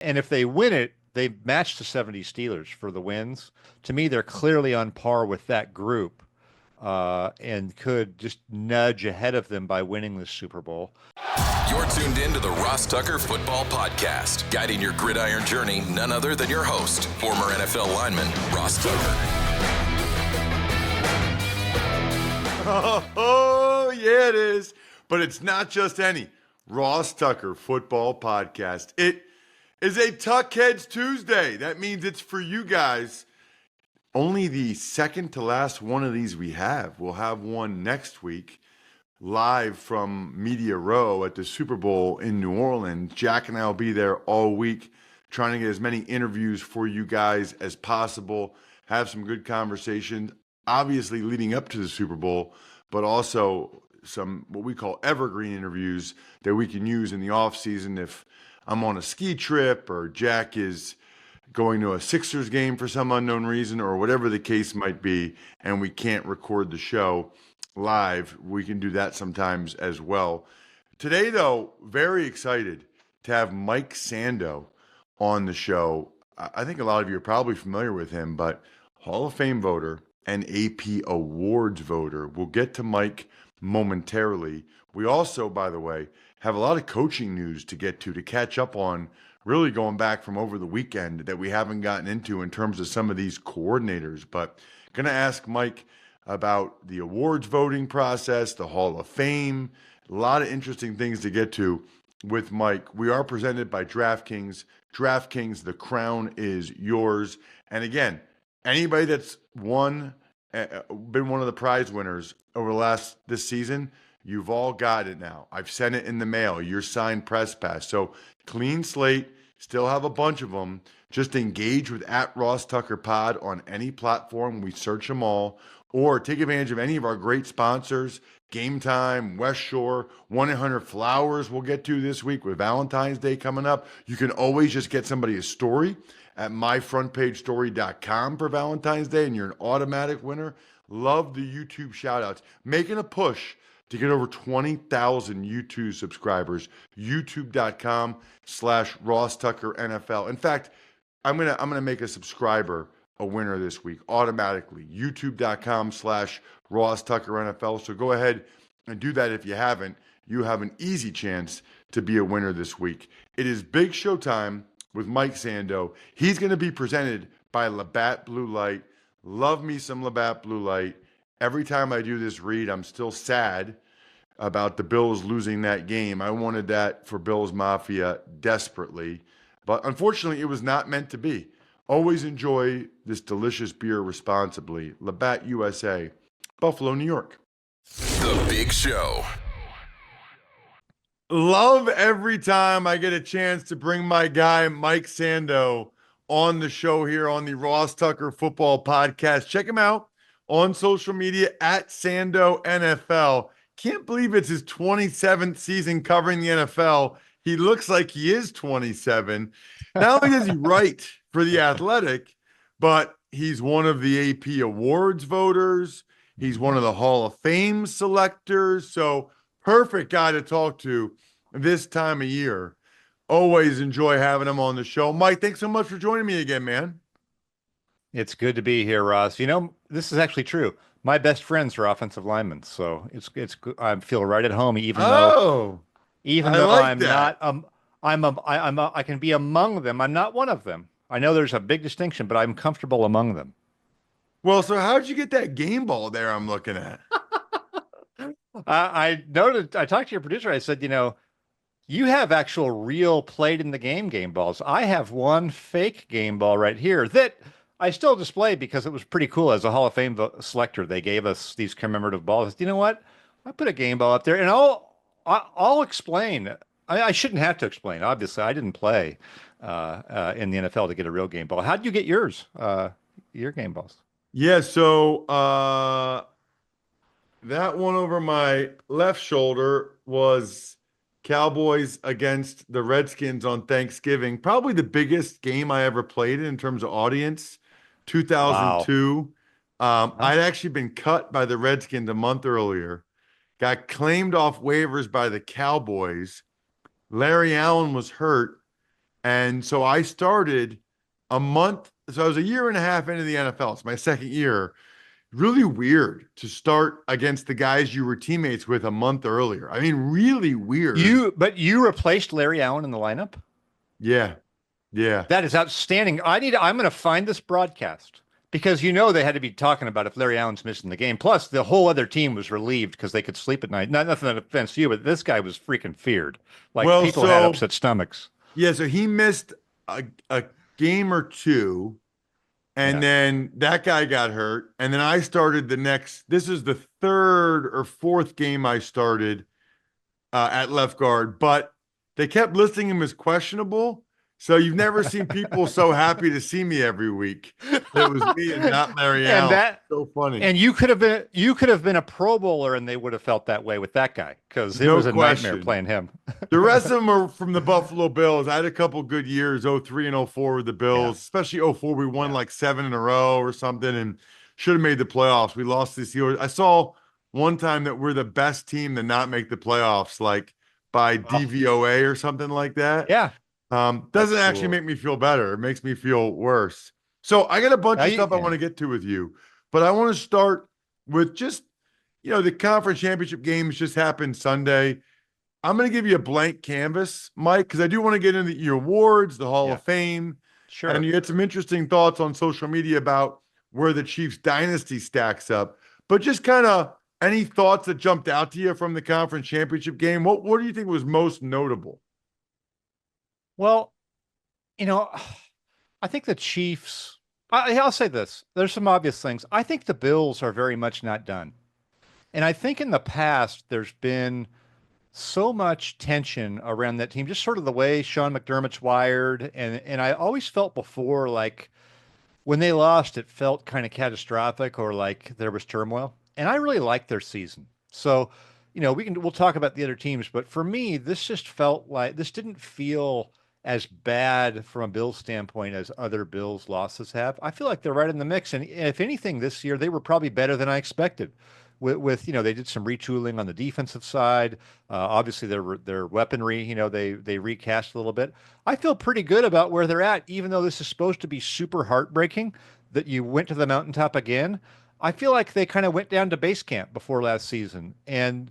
And if they win it, they match the 70 Steelers for the wins. To me, they're clearly on par with that group and could just nudge ahead of them by winning the Super Bowl. You're tuned in to the Ross Tucker Football Podcast, guiding your gridiron journey, none other than your host, former NFL lineman, Ross Tucker. Oh, yeah, it is. But it's not just any Ross Tucker Football Podcast. It is a Tuckheads Tuesday. That means it's for you guys. Only the second to last one of these we have. We'll have one next week live from Media Row at the Super Bowl in New Orleans. Jack and I will be there all week trying to get as many interviews for you guys as possible, have some good conversations, obviously leading up to the Super Bowl, but also some what we call evergreen interviews that we can use in the off season if I'm on a ski trip or Jack is going to a Sixers game for some unknown reason or whatever the case might be, and we can't record the show live. We can do that sometimes as well. Today, though, very excited to have Mike Sando on the show. I think a lot of you are probably familiar with him, but Hall of Fame voter and AP Awards voter. We'll get to Mike momentarily. We also, by the way, have a lot of coaching news to get to catch up on, really going back from over the weekend that we haven't gotten into in terms of some of these coordinators. But going to ask Mike about the awards voting process, the Hall of Fame, a lot of interesting things to get to with Mike. We are presented by DraftKings. DraftKings, the crown is yours. And again, anybody that's been one of the prize winners over this season, you've all got it now. I've sent it in the mail, your signed press pass. So clean slate, still have a bunch of them. Just engage with @RossTuckerPod on any platform. We search them all. Or take advantage of any of our great sponsors, Game Time, Westshore, 1-800-Flowers we'll get to this week with Valentine's Day coming up. You can always just get somebody a story at myfrontpagestory.com for Valentine's Day, and you're an automatic winner. Love the YouTube shout-outs. Making a push to get over 20,000 YouTube subscribers, youtube.com/RossTuckerNFL. In fact, I'm gonna make a subscriber a winner this week automatically, youtube.com/RossTuckerNFL. So go ahead and do that if you haven't. You have an easy chance to be a winner this week. It is big show time with Mike Sando. He's going to be presented by Labatt Blue Light. Love me some Labatt Blue Light. Every time I do this read, I'm still sad about the Bills losing that game. I wanted that for Bills Mafia desperately, but unfortunately it was not meant to be. Always enjoy this delicious beer responsibly. Labatt USA, Buffalo, New York. The Big Show. Love every time I get a chance to bring my guy, Mike Sando, on the show here on the Ross Tucker Football Podcast. Check him out on social media @Sando NFL. Can't believe it's his 27th season covering the NFL. He looks like he is 27. Not only does he write for The Athletic, but he's one of the AP Awards voters. He's one of the Hall of Fame selectors. So perfect guy to talk to this time of year. Always enjoy having him on the show. Mike, thanks so much for joining me again, man. It's good to be here, Ross. You know, this is actually true. My best friends are offensive linemen, so it's I feel right at home, even though like I'm that. not I can be among them. I'm not one of them. I know there's a big distinction, but I'm comfortable among them. Well, so how'd you get that game ball there I'm looking at? I noted, I talked to your producer. I said, you know, you have actual real played in the game balls. I have one fake game ball right here that I still display because it was pretty cool. As a Hall of Fame selector, they gave us these commemorative balls. You know what? I put a game ball up there, and I'll explain. I shouldn't have to explain. Obviously, I didn't play in the NFL to get a real game ball. How did you get yours? Your game balls? Yeah, so that one over my left shoulder was Cowboys against the Redskins on Thanksgiving. Probably the biggest game I ever played in terms of audience, Wow. 2002. I'd actually been cut by the Redskins a month earlier, got claimed off waivers by the Cowboys. Larry Allen was hurt. And so I started a month. So I was a year and a half into the NFL. It's my second year. Really weird to start against the guys you were teammates with a month earlier. I mean, really weird. But you replaced Larry Allen in the lineup? Yeah. Yeah. That is outstanding. I'm going to find this broadcast because they had to be talking about if Larry Allen's missing the game. Plus, the whole other team was relieved because they could sleep at night. Not nothing that offense to you, but this guy was freaking feared. Like Well, people had so upset stomachs. yeah, so he missed a game or two, and Yeah. then that guy got hurt. And then I started this is the third or fourth game I started at left guard, but they kept listing him as questionable. So you've never seen people so happy to see me every week. It was me and not Larry And Allen. that So funny. and you could have been a Pro Bowler and they would have felt that way with that guy because it No was a nightmare question. playing him. The rest of them are from the Buffalo Bills. I had a couple good years, 03 and 04 with the Yeah. Bills, especially 04. We won Yeah. like 7 in a row or something and should have made the playoffs. We lost to the Steelers. I saw one time that we're the best team to not make the playoffs, like by Oh, DVOA or something like that. yeah. Doesn't That's actually cool. make me feel better. It makes me feel worse. So I got a bunch of stuff I Yeah. want to get to with you, but I want to start with just, the conference championship games just happened Sunday. I'm going to give you a blank canvas, Mike, because I do want to get into your awards, the Hall Yeah. of Fame, and Sure. you had some interesting thoughts on social media about where the Chiefs dynasty stacks up. But just kind of any thoughts that jumped out to you from the conference championship game? What do you think was most notable? Well, you know, I think the Chiefs, I'll say this. There's some obvious things. I think the Bills are very much not done. And I think in the past, there's been so much tension around that team, just sort of the way Sean McDermott's wired. And I always felt before, like when they lost, it felt kind of catastrophic or like there was turmoil. And I really liked their season. So, we'll talk about the other teams, but for me, this just felt like this didn't feel as bad from a Bills standpoint as other Bills losses have. I feel like they're right in the mix. And if anything, this year they were probably better than I expected. They did some retooling on the defensive side. Obviously, their weaponry, they recast a little bit. I feel pretty good about where they're at, even though this is supposed to be super heartbreaking that you went to the mountaintop again. I feel like they kind of went down to base camp before last season, and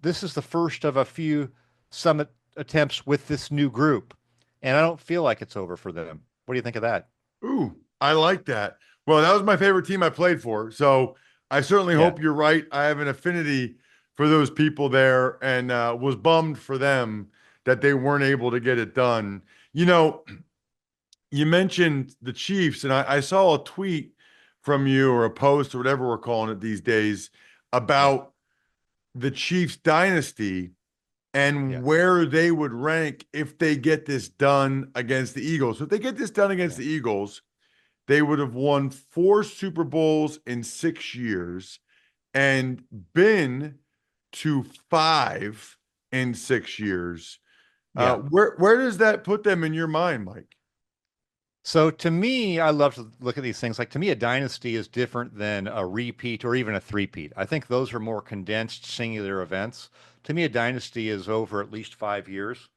this is the first of a few summit attempts with this new group, and I don't feel like it's over for them. What do you think of that? Ooh, I like that. Well, that was my favorite team I played for. So I certainly Yeah, hope you're right. I have an affinity for those people there and was bummed for them that they weren't able to get it done. You know, you mentioned the Chiefs, and I saw a tweet from you or a post or whatever we're calling it these days yeah, about the Chiefs dynasty and yes, where they would rank if they get this done against the Eagles. So if they get this done against yeah, the Eagles, they would have won 4 Super Bowls in 6 years and been to 5 in 6 years. yeah. Where does that put them in your mind, Mike? So to me, I love to look at these things. Like to me, a dynasty is different than a repeat or even a three-peat. I think those are more condensed, singular events. To me, a dynasty is over at least 5 years.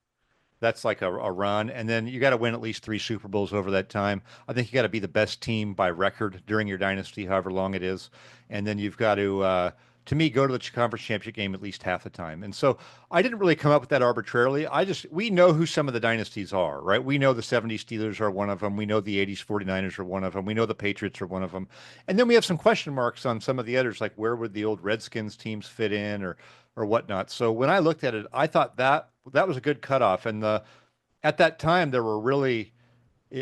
That's like a run. And then you got to win at least three Super Bowls over that time. I think you got to be the best team by record during your dynasty, however long it is. And then you've got to me, go to the conference championship game at least half the time. And so I didn't really come up with that arbitrarily. We know who some of the dynasties are, right? We know the 70s Steelers are one of them. We know the 80s 49ers are one of them. We know the Patriots are one of them. And then we have some question marks on some of the others, like where would the old Redskins teams fit in or whatnot. So when I looked at it, I thought that was a good cutoff. And at that time there were really,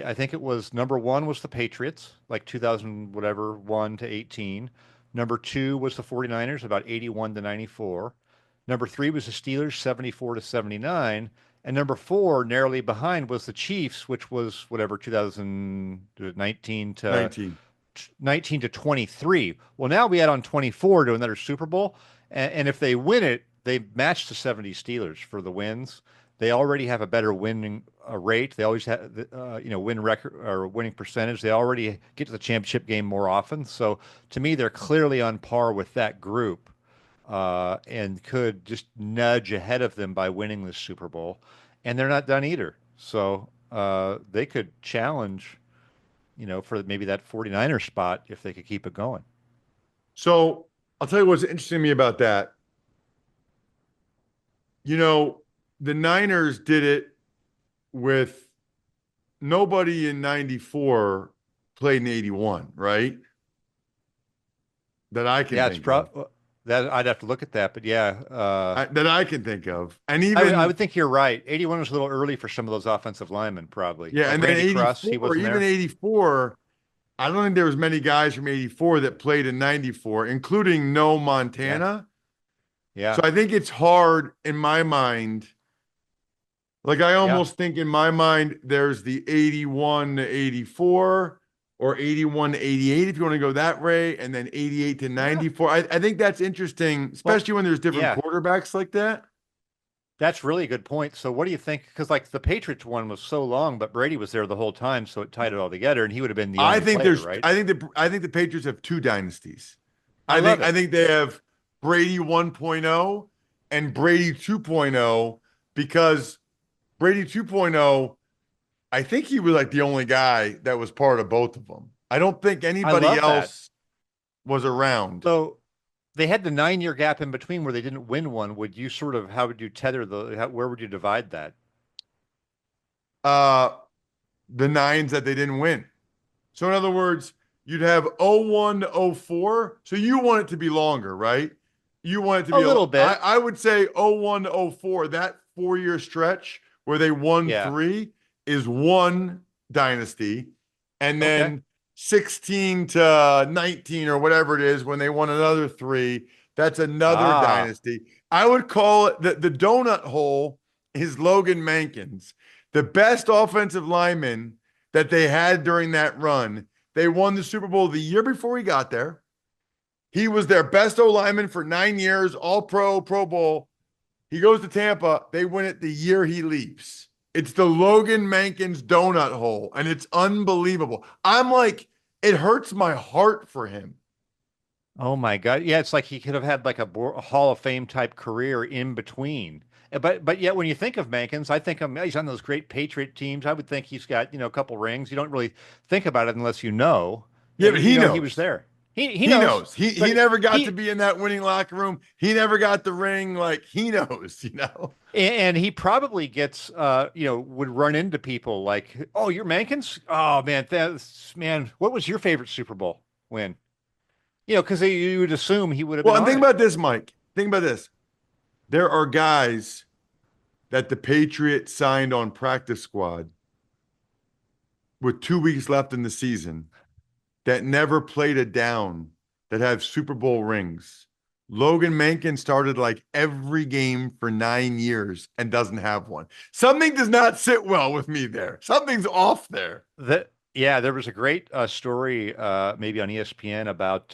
I think it was number one was the Patriots, like 2000 whatever 1 to 18. Number two was the 49ers, about 81 to 94. Number three was the Steelers, 74 to 79. And number four, narrowly behind, was the Chiefs, which was whatever 2019 to 19. 19 to 23. Well, now we add on 24 to another Super Bowl. And if they win it, they match the 70 Steelers for the wins. They already have a better winning rate. They always have, win record or winning percentage. They already get to the championship game more often. So to me, they're clearly on par with that group and could just nudge ahead of them by winning this Super Bowl. And they're not done either. So they could challenge, for maybe that 49er spot if they could keep it going. So I'll tell you what's interesting to me about that. The Niners did it with nobody in 94 played in 81, right? That I can Yeah, think of. that I'd have to look at that, but yeah, That I can think of. And I even, would think you're right. 81 was a little early for some of those offensive linemen, probably. yeah, Like and then Randy Cross, he 84, wasn't even there. 84, I don't think there was many guys from 84 that played in 94, including no Yeah, Montana. So yeah, I think it's hard in my mind. Like I yeah. almost think in my mind, there's the 81 to 84 or 81 to 88, if you want to go that way, and then 88 to Yeah. 94. I think that's interesting, Well, especially when there's different yeah, quarterbacks like that. that's really a good point. So what do you think? Because like the Patriots one was so long, but Brady was there the whole time, so it tied it all together, and he would have been the I only think player, there's right? I think the Patriots have two dynasties. I I love think I it. think they have Brady 1.0 and Brady 2.0 because Brady 2.0, I think he was like the only guy that was part of both of them. I don't think I anybody love that. else was around. So they had the 9 year gap in between where they didn't win one. Would you sort of, how would you tether where would you divide that? Uh the nines that they didn't win. So in other words, you'd have 01 to 04. So you want it to be longer, right? You want it to A be little bit. I would say 01 to 04, that 4 year stretch where they won Yeah. three is one dynasty. And Okay. then 16 to 19 or whatever it is when they won another three, that's another Ah, dynasty. I would call it the donut hole is Logan Mankins, the best offensive lineman that they had during that run. They won the Super Bowl the year before he got there. He was their best O lineman for 9 years, all pro, Pro Bowl. He goes to Tampa. They win it the year he leaves. It's the Logan Mankins donut hole, and it's unbelievable. I'm like, it hurts my heart for him. oh my God. Yeah, it's like he could have had like a Hall of Fame type career in between. But yet when you think of Mankins, I think he's on those great Patriot teams. I would think he's got, a couple rings. You don't really think about it unless you know. Yeah, And but you he know he was knows. there. He He knows. knows. He But never got to he be in that winning locker room. He never got the ring. Like he knows. and he probably gets would run into people like, "Oh, you're Mankins? Oh man, man, what was your favorite Super Bowl win?" Because you would assume he would have Well, been and on think it. about this, Mike. Think about this. There are guys that the Patriots signed on practice squad with 2 weeks left in the season that never played a down that have Super Bowl rings. Logan Mankin started like every game for 9 years and doesn't have one. Something does not sit well with me there. Something's off there. Yeah, there was a great story maybe on ESPN about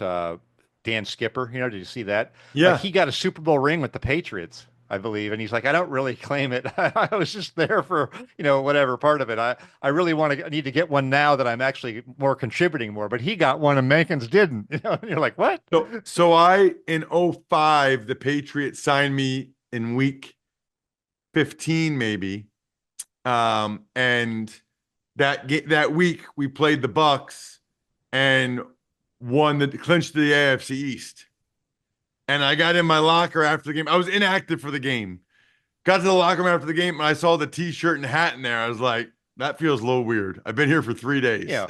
Dan Skipper. Did you see that? Like Yeah. he got a Super Bowl ring with the Patriots, I believe, and he's like, I don't really claim it. I was just there for whatever part of it. I really need to get one now that I'm actually more contributing more. But he got one and Mankins didn't. And you're like, what? So I in '05, the Patriots signed me in week 15 maybe. And that week we played the Bucks and clinched the AFC East. And I got in my locker after the game. I was inactive for the game. Got to the locker room after the game and I saw the t-shirt and hat in there. I was like, that feels a little weird. I've been here for 3 days. Yeah.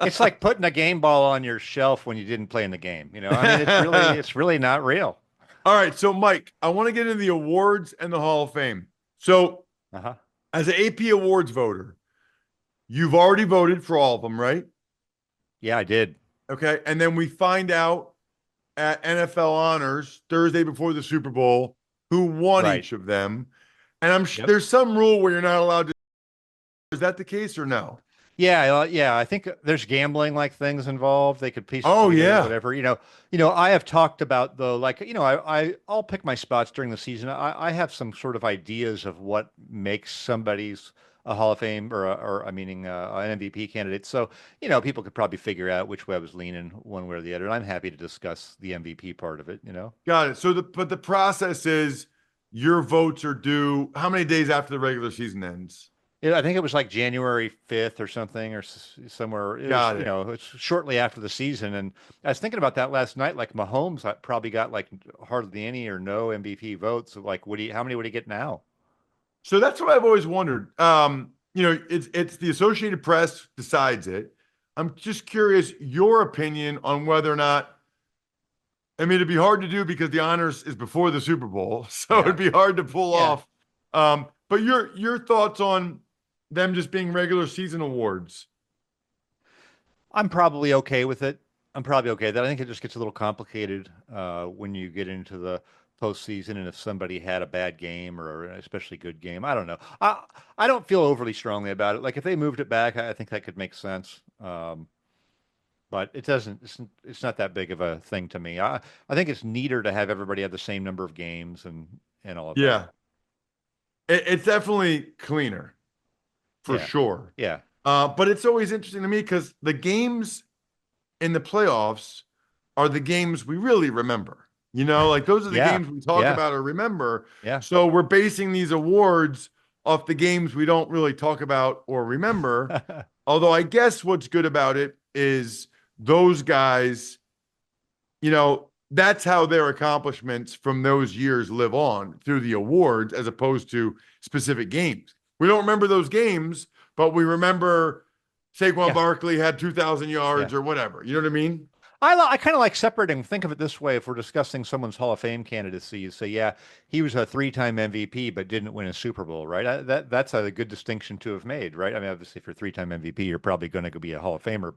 It's like putting a game ball on your shelf when you didn't play in the game. I mean, it's really not real. All right. So Mike, I want to get into the awards and the Hall of Fame. So Uh-huh. as an AP awards voter, you've already voted for all of them, right? Yeah, I did. Okay. And then we find out at NFL Honors Thursday before the Super Bowl who won Right. each of them. And Yep. there's some rule where you're not allowed to. Is that the case or no? Yeah, yeah. I think there's gambling like things involved. They could piece it Oh, together, yeah. whatever. I have talked about the like, I'll pick my spots during the season. I have some sort of ideas of what makes somebody's a Hall of Fame or I meaning an MVP candidate. So, people could probably figure out which way I was leaning one way or the other. And I'm happy to discuss the MVP part of it. Got it. But the process is your votes are due how many days after the regular season ends? I think it was like January 5th or something, or somewhere. It was, Got it. it's shortly after the season. And I was thinking about that last night. Like Mahomes probably got like hardly any or no MVP votes. Like, how many would he get now? So that's what I've always wondered. It's the Associated Press decides it. I'm just curious your opinion on whether or not. I mean, it'd be hard to do because the honors is before the Super Bowl, so Yeah. it'd be hard to pull Yeah. off. But your thoughts on them just being regular season awards? I'm probably okay with it. I'm probably okay with that. I think it just gets a little complicated when you get into the postseason, and if somebody had a bad game or an especially good game. I don't know. I don't feel overly strongly about it. Like if they moved it back, I think that could make sense. But it doesn't. It's not that big of a thing to me. I think it's neater to have everybody have the same number of games and all of that. Yeah, it's definitely cleaner for Yeah. sure. Yeah. But it's always interesting to me because the games in the playoffs are the games we really remember. Like those are the Yeah. games we talk Yeah. about or remember. Yeah. So we're basing these awards off the games we don't really talk about or remember. Although I guess what's good about it is those guys, that's how their accomplishments from those years live on through the awards as opposed to specific games. We don't remember those games, but we remember Saquon Yeah. Barkley had 2,000 yards Yeah. or whatever. You know what I mean? I kind of like separating. Think of it this way: if we're discussing someone's Hall of Fame candidacy, you say, "Yeah, he was a three-time MVP, but didn't win a Super Bowl." Right? That's a good distinction to have made, right? I mean, obviously, if you're a three-time MVP, you're probably going to be a Hall of Famer.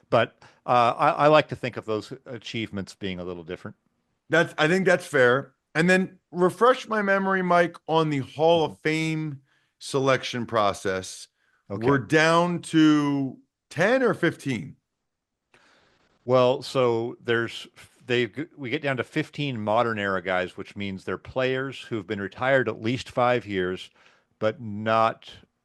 But I like to think of those achievements being a little different. I think that's fair. And then refresh my memory, Mike, on the Hall Mhm. of Fame selection process. We're Okay. down to 10 or 15. Well, so we get down to 15 modern era guys, which means they're players who've been retired at least 5 years, but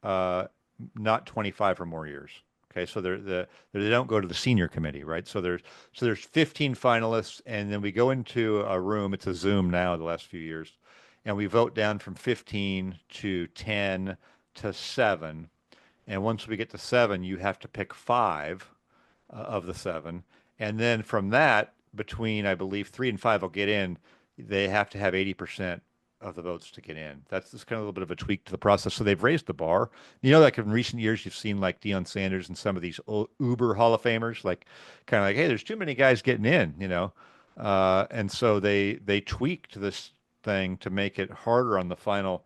uh, not 25 or more years. Okay, so they don't go to the senior committee, right? So there's 15 finalists, and then we go into a room. It's a Zoom now, the last few years, and we vote down from 15 to 10 to 7. And once we get to 7, you have to pick five of the 7. And then from that, between I believe 3 and 5 will get in. They have to have 80% of the votes to get in. That's just kind of a little bit of a tweak to the process. So they've raised the bar. Like in recent years, you've seen like Deion Sanders and some of these Uber Hall of Famers, like kind of like, hey, there's too many guys getting in. And so they tweaked this thing to make it harder on the final.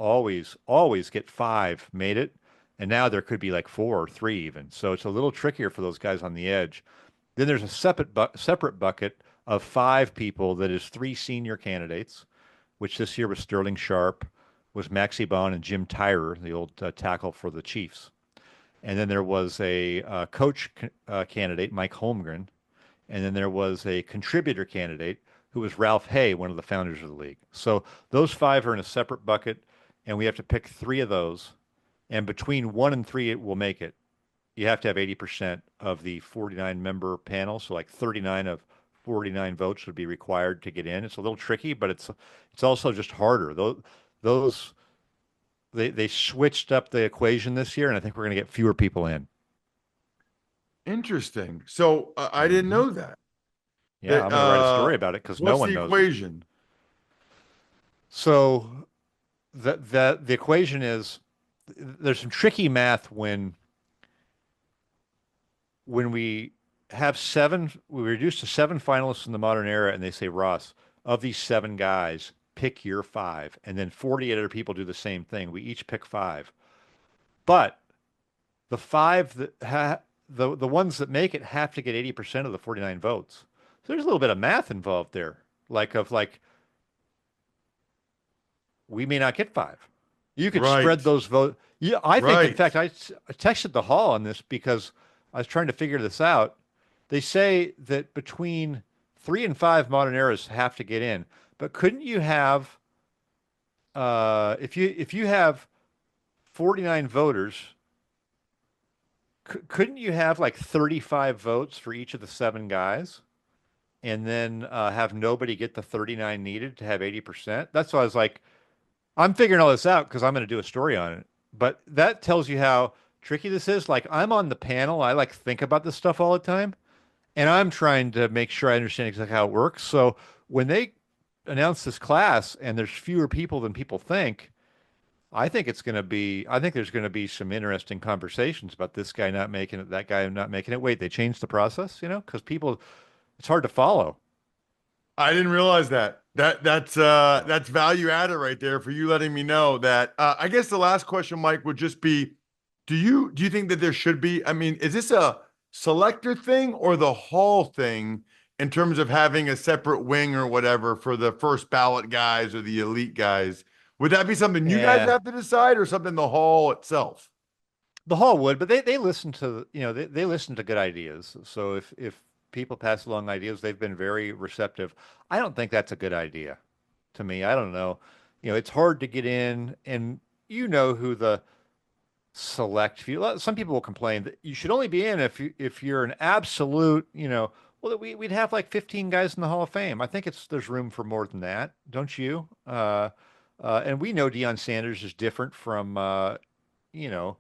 Always get five made it. And now there could be like four or three even. So it's a little trickier for those guys on the edge. Then there's a separate bucket of five people that is three senior candidates, which this year was Sterling Sharp, was Maxie Bond, and Jim Tyrer, the old tackle for the Chiefs. And then there was a coach candidate, Mike Holmgren. And then there was a contributor candidate who was Ralph Hay, one of the founders of the league. So those five are in a separate bucket, and we have to pick three of those. And between 1 and 3, it will make it. You have to have 80% of the 49 member panel. So like 39 of 49 votes would be required to get in. It's a little tricky, but it's also just harder. Those they switched up the equation this year, and I think we're going to get fewer people in. Interesting. So I didn't Mhm. know that. Yeah, I'm going to write a story about it because no What's one the knows it. equation? So the equation is there's some tricky math when we have we reduce to 7 finalists in the modern era, and they say, Ross, of these 7 guys, pick your five. And then 48 other people do the same thing. We each pick five. But the five the ones that make it have to get 80% of the 49 votes. So there's a little bit of math involved there. Like we may not get five. You could Right. spread those votes. Yeah, I think, in Right. fact, I texted the hall on this because I was trying to figure this out. They say that between 3 and 5 modern eras have to get in, but couldn't you have if you have 49 voters, couldn't you have like 35 votes for each of the 7 guys, and then have nobody get the 39 needed to have 80%? That's why I was like, I'm figuring all this out because I'm going to do a story on it. But that tells you how tricky this is. Like I'm on the panel. I like think about this stuff all the time, and I'm trying to make sure I understand exactly how it works. So when they announce this class and there's fewer people than people think, I think there's going to be some interesting conversations about this guy not making it, that guy not making it. Wait, they changed the process, because people, it's hard to follow. I didn't realize that. That's value added right there for you letting me know that. I guess the last question, Mike, would just be, do you think that there should be? I mean, is this a selector thing or the hall thing in terms of having a separate wing or whatever for the first ballot guys or the elite guys? Would that be something you guys Yeah, have to decide or something the hall itself? the hall would, but they listen to, they listen to good ideas. So if people pass along ideas, they've been very receptive. I don't think that's a good idea to me. I don't know. It's hard to get in, and who the select few. Some people will complain that you should only be in if you're an absolute, well, we'd have like 15 guys in the Hall of Fame. I think there's room for more than that, don't you? And we know Deion Sanders is different from you know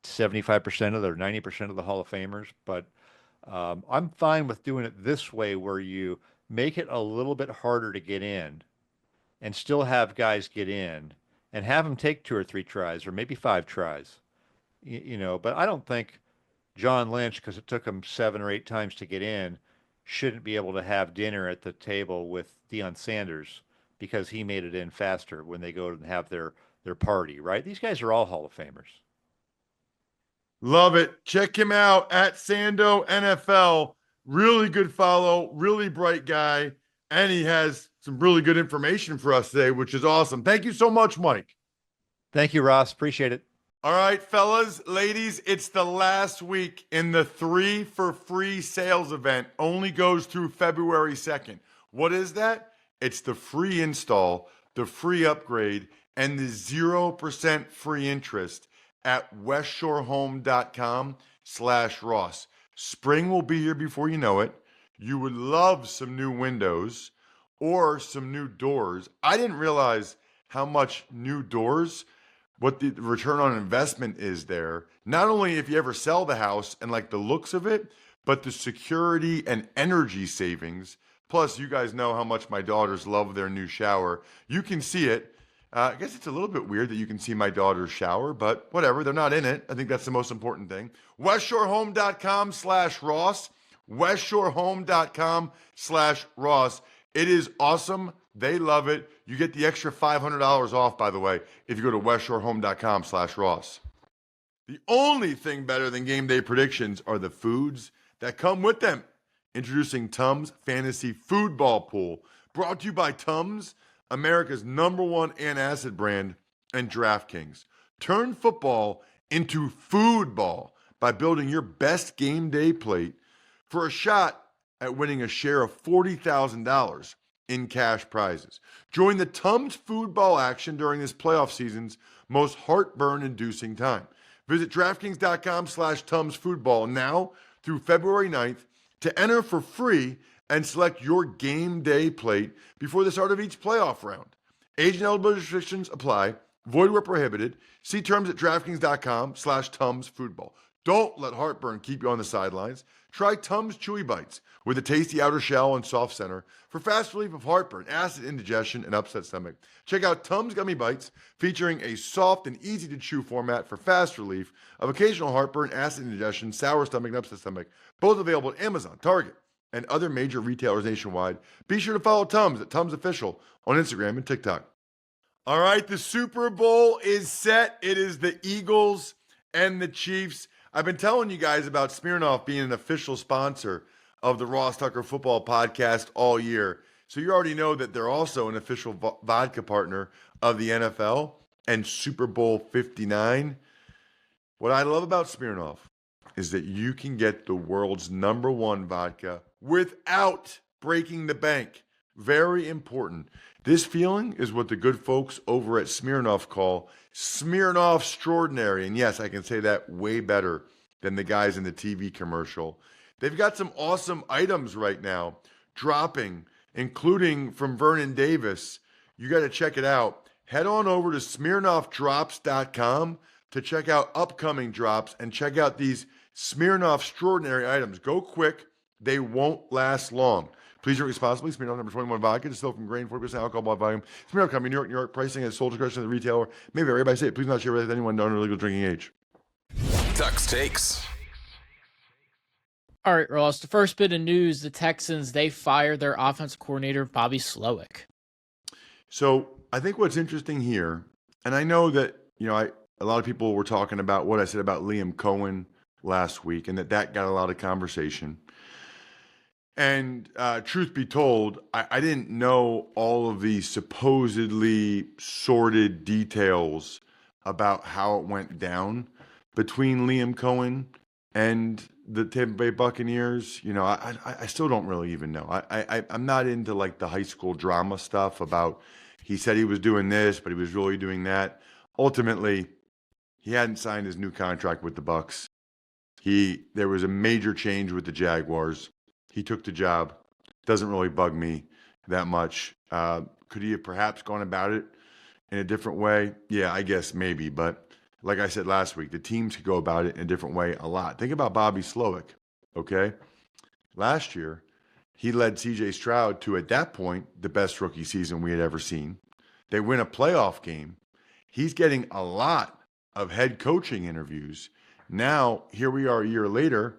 75% of the 90% of the Hall of Famers, but I'm fine with doing it this way, where you make it a little bit harder to get in, and still have guys get in, and have them take two or three tries, or maybe five tries. But I don't think John Lynch, because it took him 7 or 8 times to get in, shouldn't be able to have dinner at the table with Deion Sanders because he made it in faster when they go and have their party, right? These guys are all Hall of Famers. Love it. Check him out at Sando NFL. Really good follow, really bright guy, and he has some really good information for us today, which is awesome. Thank you so much, Mike. Thank you, Ross. Appreciate it. All right, fellas, ladies, it's the last week in the 3 for Free sales event. Only goes through February 2nd. What is that? It's the free install, the free upgrade, and the 0% free interest at westshorehome.com/Ross. Spring will be here before you know it. You would love some new windows or some new doors. I didn't realize how much new doors, what the return on investment is there. Not only if you ever sell the house and like the looks of it, but the security and energy savings. Plus, you guys know how much my daughters love their new shower. You can see it. I guess it's a little bit weird that you can see my daughter's shower, but whatever. They're not in it. I think that's the most important thing. westshorehome.com/Ross. westshorehome.com/Ross. It is awesome. They love it. You get the extra $500 off, by the way, if you go to westshorehome.com/Ross. The only thing better than game day predictions are the foods that come with them. Introducing Tums Fantasy Foodball Pool, brought to you by Tums, America's #1 antacid brand, and DraftKings. Turn football into foodball by building your best game day plate for a shot at winning a share of $40,000 in cash prizes. Join the Tums foodball action during this playoff season's most heartburn-inducing time. Visit DraftKings.com/Tums foodball now through February 9th to enter for free and select your game day plate before the start of each playoff round. Age and eligibility restrictions apply. Void where prohibited. See terms at DraftKings.com/Tums foodball. Don't let heartburn keep you on the sidelines. Try Tums Chewy Bites with a tasty outer shell and soft center for fast relief of heartburn, acid indigestion, and upset stomach. Check out Tums Gummy Bites, featuring a soft and easy-to-chew format for fast relief of occasional heartburn, acid indigestion, sour stomach, and upset stomach. Both available at Amazon, Target, and other major retailers nationwide. Be sure to follow Tums at Tums Official on Instagram and TikTok. All right, the Super Bowl is set. It is the Eagles and the Chiefs. I've been telling you guys about Smirnoff being an official sponsor of the Ross Tucker Football Podcast all year. So you already know that they're also an official vodka partner of the NFL and Super Bowl 59. What I love about Smirnoff is that you can get the world's #1 vodka without breaking the bank. Very important. This feeling is what the good folks over at Smirnoff call Smirnoff Extraordinary. And yes, I can say that way better than the guys in the TV commercial. They've got some awesome items right now dropping, including from Vernon Davis. You got to check it out. head on over to SmirnoffDrops.com to check out upcoming drops and check out these Smirnoff extraordinary items. Go quick. They won't last long. Please drink responsibly. Smirnoff number 21 vodka, distilled from grain, 40% alcohol by volume. Smirnoff Company, New York, New York. Pricing at sole discretion of the retailer. May vary by state. Please not share with anyone under legal drinking age. Tuck's Takes. All right, Ross, the first bit of news, the Texans, they fired their offensive coordinator, Bobby Slowick. So I think what's interesting here, and I know that, a lot of people were talking about what I said about Liam Cohen last week, and that got a lot of conversation. And truth be told, I didn't know all of the supposedly sordid details about how it went down between Liam Cohen and the Tampa Bay Buccaneers. I still don't really even know. I'm not into like the high school drama stuff about he said he was doing this, but he was really doing that. Ultimately, he hadn't signed his new contract with the Bucs. There was a major change with the Jaguars. He took the job. Doesn't really bug me that much. Could he have perhaps gone about it in a different way? Yeah, I guess maybe. But like I said last week, the teams could go about it in a different way a lot. Think about Bobby Slowick, okay? Last year, he led C.J. Stroud to, at that point, the best rookie season we had ever seen. They win a playoff game. He's getting a lot of head coaching interviews. Now, here we are a year later.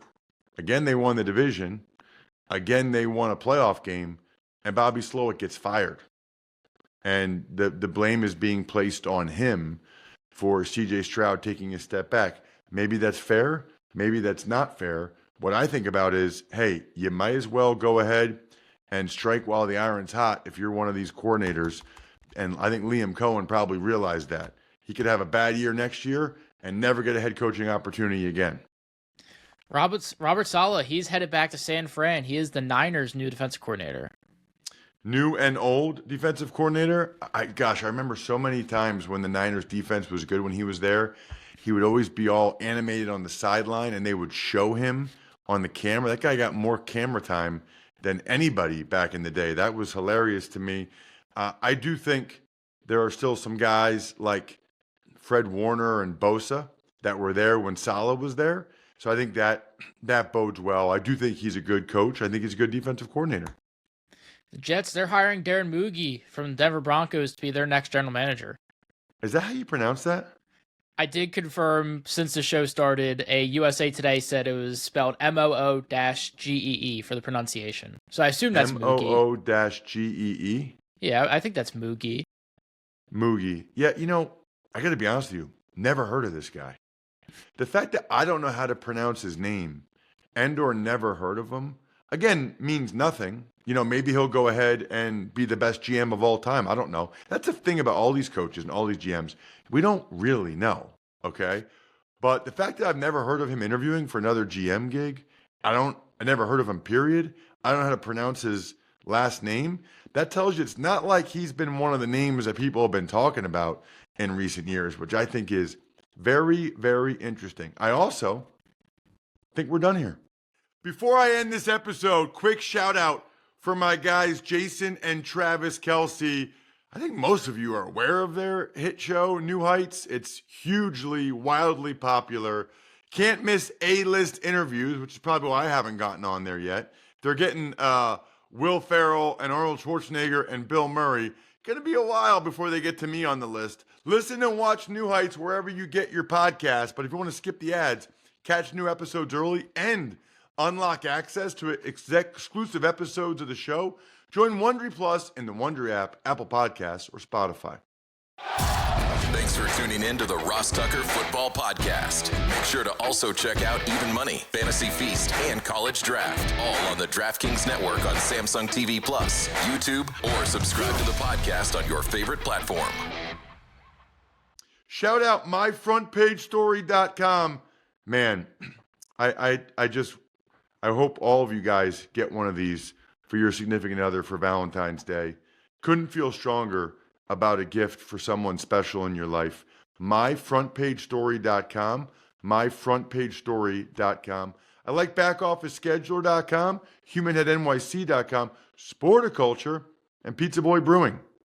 Again, they won the division. Again, they won a playoff game. And Bobby Slowick gets fired. And the blame is being placed on him for C.J. Stroud taking a step back. Maybe that's fair. Maybe that's not fair. What I think about is, hey, you might as well go ahead and strike while the iron's hot if you're one of these coordinators. And I think Liam Cohen probably realized that. He could have a bad year next year and never get a head coaching opportunity again. Robert Saleh, he's headed back to San Fran. He is the Niners' new defensive coordinator. New and old defensive coordinator. I remember so many times when the Niners defense was good when he was there, he would always be all animated on the sideline and they would show him on the camera. That guy got more camera time than anybody back in the day. That was hilarious to me. I do think there are still some guys like Fred Warner and Bosa that were there when Saleh was there. So I think that bodes well. I do think he's a good coach. I think he's a good defensive coordinator. The Jets, they're hiring Darren Moogie from the Denver Broncos to be their next general manager. Is that how you pronounce that? I did confirm since the show started, a USA Today said it was spelled Moogee for the pronunciation. So I assume that's Moogie. Moogee? Yeah, I think that's Moogie. Moogie. Yeah, I got to be honest with you. Never heard of this guy. The fact that I don't know how to pronounce his name and or never heard of him, again, means nothing. Maybe he'll go ahead and be the best GM of all time. I don't know. That's the thing about all these coaches and all these GMs. We don't really know, okay? But the fact that I've never heard of him interviewing for another GM gig, I never heard of him, period. I don't know how to pronounce his last name. That tells you it's not like he's been one of the names that people have been talking about in recent years, which I think is very, very interesting. I also think we're done here. Before I end this episode, quick shout out for my guys, Jason and Travis Kelce. I think most of you are aware of their hit show, New Heights. It's hugely, wildly popular. Can't miss A-list interviews, which is probably why I haven't gotten on there yet. They're getting Will Ferrell and Arnold Schwarzenegger and Bill Murray. Going to be a while before they get to me on the list. Listen and watch New Heights wherever you get your podcast. But if you want to skip the ads, catch new episodes early, and unlock access to exclusive episodes of the show, join Wondery Plus in the Wondery app, Apple Podcasts, or Spotify. Thanks for tuning in to the Ross Tucker Football Podcast. Make sure to also check out Even Money, Fantasy Feast, and College Draft, all on the DraftKings Network on Samsung TV Plus, YouTube, or subscribe to the podcast on your favorite platform. Shout out myfrontpagestory.com. Man, I hope all of you guys get one of these for your significant other for Valentine's Day. Couldn't feel stronger about a gift for someone special in your life. myfrontpagestory.com, myfrontpagestory.com. I like backofficescheduler.com, humanheadnyc.com, Sporticulture, and Pizza Boy Brewing.